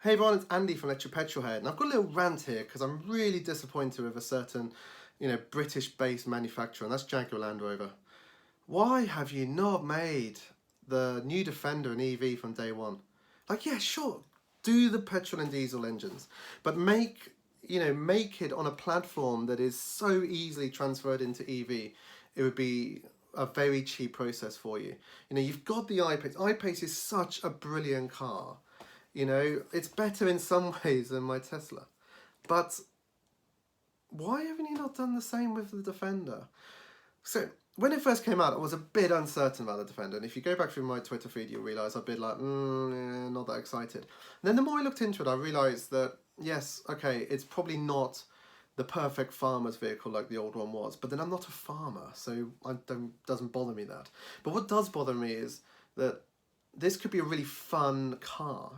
Hey everyone, it's Andy from Petrolhead, and I've got a little rant here because I'm really disappointed with a certain, British-based manufacturer, and that's Jaguar Land Rover. Why have you not made the new Defender an EV from day one? Like, yeah, sure, do the petrol and diesel engines, but make it on a platform that is so easily transferred into EV. It would be a very cheap process for you. You've got the iPace. iPace is such a brilliant car. It's better in some ways than my Tesla. But why haven't you not done the same with the Defender? So, when it first came out, I was a bit uncertain about the Defender. And if you go back through my Twitter feed, you'll realise I've been like, not that excited. And then the more I looked into it, I realised that, yes, okay, it's probably not the perfect farmer's vehicle like the old one was. But then I'm not a farmer, so doesn't bother me that. But what does bother me is that this could be a really fun car.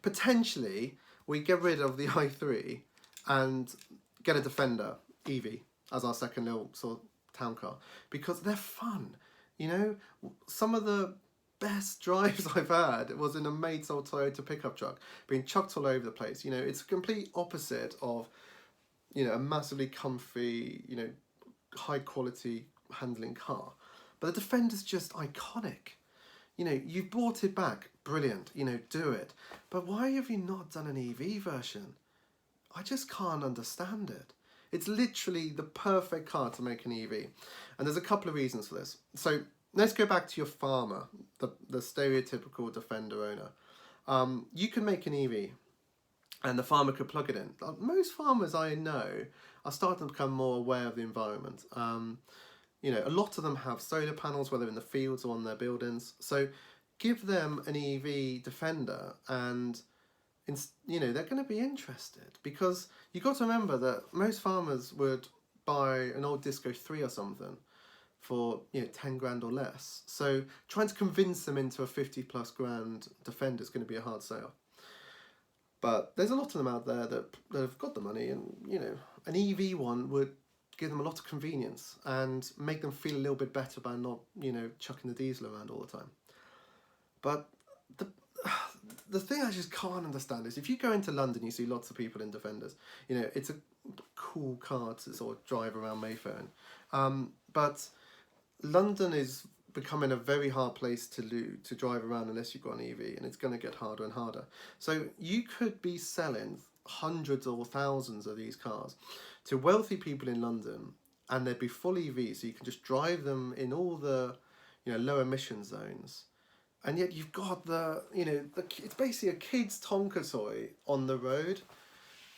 Potentially we get rid of the i3 and get a Defender EV as our second little sort of town car because they're fun. Some of the best drives I've had was in a maid's old Toyota pickup truck being chucked all over the place. It's a complete opposite of a massively comfy, high quality handling car. But the Defender's just iconic. You've brought it back, brilliant, do it. But why have you not done an EV version? I just can't understand it. It's literally the perfect car to make an EV. And there's a couple of reasons for this. So let's go back to your farmer, the stereotypical Defender owner. You can make an EV and the farmer could plug it in. Most farmers I know are starting to become more aware of the environment. A lot of them have solar panels, whether in the fields or on their buildings. So give them an EV Defender and, they're going to be interested. Because you've got to remember that most farmers would buy an old Disco 3 or something for, 10 grand or less. So trying to convince them into a 50 plus grand Defender is going to be a hard sale. But there's a lot of them out there that have got the money and, an EV one would give them a lot of convenience and make them feel a little bit better by not, chucking the diesel around all the time. But the thing I just can't understand is if you go into London, you see lots of people in Defenders. It's a cool car to sort of drive around Mayfair in. But London is becoming a very hard place to drive around unless you've got an EV, and it's going to get harder and harder. So you could be selling hundreds or thousands of these cars to wealthy people in London, and they'd be full EV, so you can just drive them in all the low emission zones, and yet you've got it's basically a kid's Tonka toy on the road.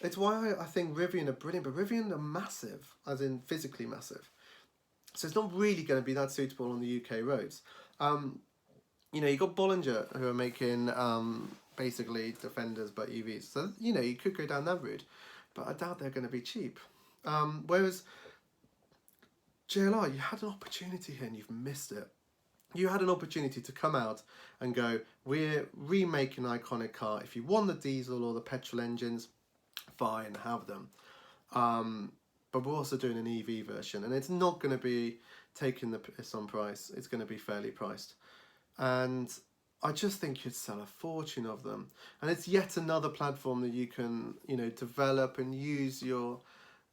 It's why I think Rivian are brilliant, but Rivian are massive, as in physically massive, so it's not really going to be that suitable on the UK roads. You've got Bollinger who are making basically Defenders but EVs, so you could go down that route, but I doubt they're going to be cheap. Whereas JLR, you had an opportunity here and you've missed it. You had an opportunity to come out and go, we're remaking an iconic car. If you want the diesel or the petrol engines, fine, have them. But we're also doing an EV version, and it's not going to be taking the piss on price. It's going to be fairly priced. And I just think you'd sell a fortune of them. And it's yet another platform that you can, develop and use your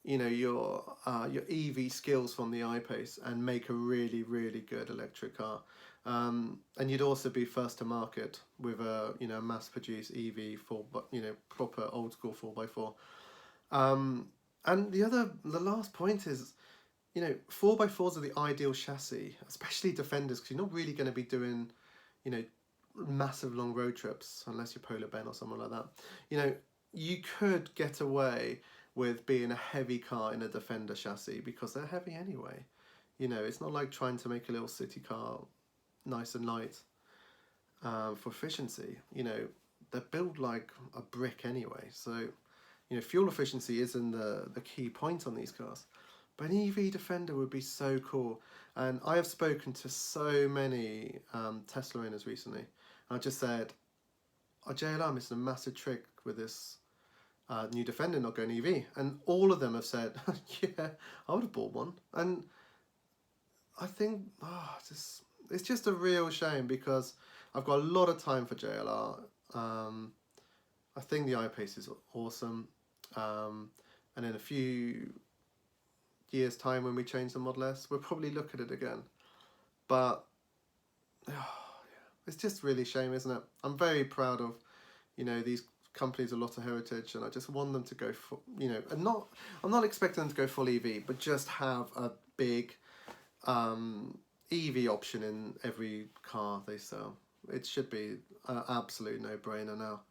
EV skills from the iPace and make a really, really good electric car. And you'd also be first to market with a, mass-produced EV for, proper old school 4x4. And the last point is, 4x4s are the ideal chassis, especially Defenders, because you're not really going to be doing, massive long road trips unless you're Polar Ben or someone like that. You could get away with being a heavy car in a Defender chassis because they're heavy anyway. It's not like trying to make a little city car nice and light for efficiency. They're built like a brick anyway. So, fuel efficiency isn't the key point on these cars. But an EV Defender would be so cool. And I have spoken to so many Tesla owners recently. I just said, JLR missing a massive trick with this new Defender not going EV. And all of them have said, yeah, I would have bought one. And I think, it's just a real shame because I've got a lot of time for JLR. I think the iPace is awesome. And in a few years' time, when we change the Model S, we'll probably look at it again. But it's just really a shame, isn't it? I'm very proud of, you know, these companies with a lot of heritage, and I just want them to go for, you know, and I'm not expecting them to go full EV, but just have a big EV option in every car they sell. It should be an absolute no-brainer now.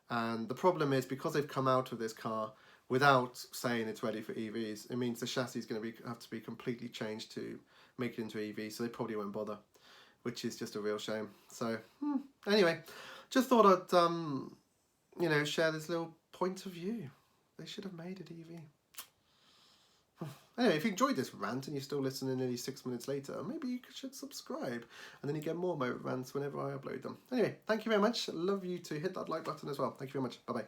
And the problem is, because they've come out with this car without saying it's ready for EVs, it means the chassis is going to have to be completely changed to make it into EV, so they probably won't bother, which is just a real shame. So anyway, just thought I'd you know, share this little point of view. They should have made it EV. Anyway, if you enjoyed this rant and you're still listening nearly 6 minutes later, maybe you should subscribe, and then you get more of my rants whenever I upload them. Anyway, thank you very much. Love you to hit that like button as well. Thank you very much. Bye-bye.